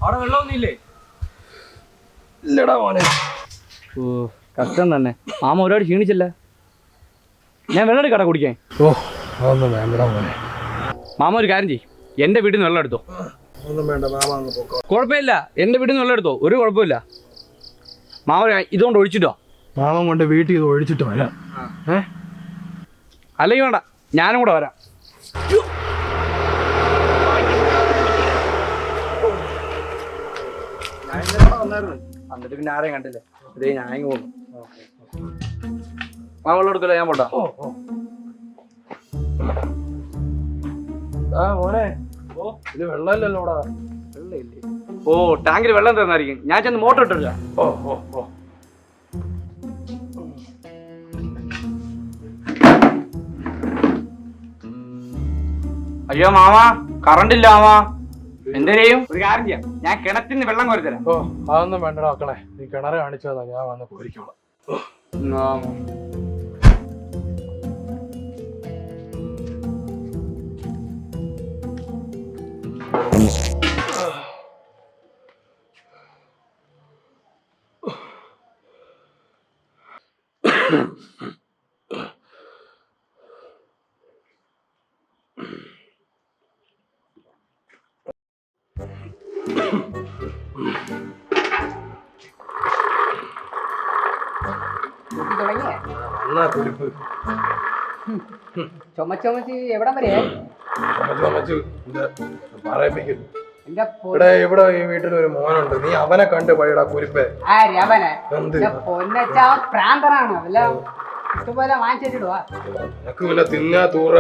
അവിടെ വെള്ളമൊന്നുമില്ലേ? ഇല്ലടാ മോനെ. ഓ കഷ്ടം തന്നെ. മാമ ഒരുപാട് ക്ഷീണിച്ചല്ല. ഞാൻ വെള്ളം എടുക്കട കുടിക്കാൻ. ഓ അതൊന്നും വേണ്ടടാ മോനെ. മാമ ഒരു കാര്യം ചെയ്യും, എൻ്റെ വീട്ടിൽ നിന്ന് വെള്ളം എടുത്തോ. ഒന്നും വേണ്ട, മാമ ഒന്ന് പോക്കോ. കുഴപ്പമില്ല, എൻ്റെ വീട്ടിൽ നിന്ന് വെള്ളം എടുത്തോ, ഒരു കുഴപ്പമില്ല. മാമ ഇതുകൊണ്ട് ഒഴിച്ചിട്ടോ. മാമൻ കൊണ്ട് വീട്ടിൽ ഇത് ഒഴിച്ചിട്ട് വരാം. അല്ലെങ്കിൽ വേണ്ട, ഞാനും കൂടെ വരാം. എന്നിട്ട് പിന്നെ ആരെയും കണ്ടില്ലേ, ഇതേ ഞാൻ പോന്നു. മാമ വെള്ളം എടുക്കല്ലോ, ഞാൻ പോട്ടാ. മോനെ, ഇത് വെള്ളമില്ലല്ലോ ഇവിടെ. വെള്ളമില്ലേ? ഓ ടാങ്കിൽ വെള്ളം തന്നായിരിക്കും, ഞാൻ ചെന്ന് മോട്ടർ ഇട്ടില്ല. ഓ ഓ ഓ അയ്യോ മാമ, കറണ്ട് ഇല്ല മാമ. എന്തേലും ഒരു കാര്യം ചെയ്യാം, ഞാൻ കിണറ്റിന് വെള്ളം കോരി തരാം. ഓ അതൊന്നും വേണ്ടടാ മക്കളെ, നീ കിണറ് കാണിച്ചതാ, ഞാൻ വന്ന് കോരിക്കോളാം. ചുമച്ച് എവിടം വരെ ഇവിടെ ഈ വീട്ടിൽ ഒരു മോനുണ്ട്, നീ അവനെ കണ്ട് പഴയടാ കുരിപ്പേ. പ്രാന്തനാണ്, ഇഷ്ടംപോലെ വാങ്ങിച്ചിടുവാ. നിനക്ക് വല്ല തിന്നാ തൂറ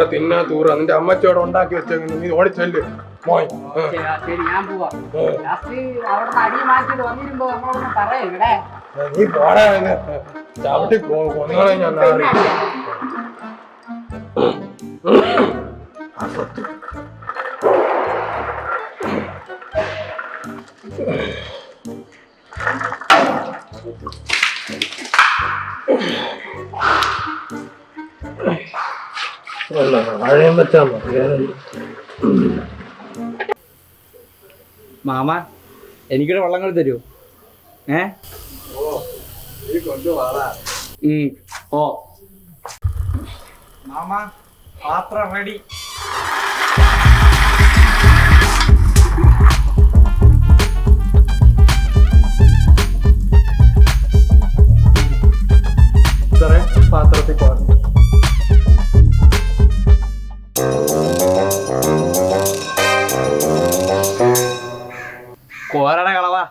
നിന്റെ അമ്മച്ചോടെ ഉണ്ടാക്കി വെച്ചെങ്കിൽ നീ ഓടിച്ചെല്ല് മോയ്. ശരി, ഞാൻ പോവാ. അവിടെ അടി മാറ്റിട്ട് വന്നിരുമ്പോ നമ്മളൊന്ന് പറയാം ഇവിടെ. നീ പോടാ, ചവിട്ടി കൊന്നുകളെ ഞാൻ. മഴയും വെച്ചാ മാമ, എനിക്കൊരു വള്ളങ്ങൾ തരുമോ? ഓ മാമ, പാത്രം റെഡി. പാത്രത്തിൽ കോരണം. കോരട കളവാ.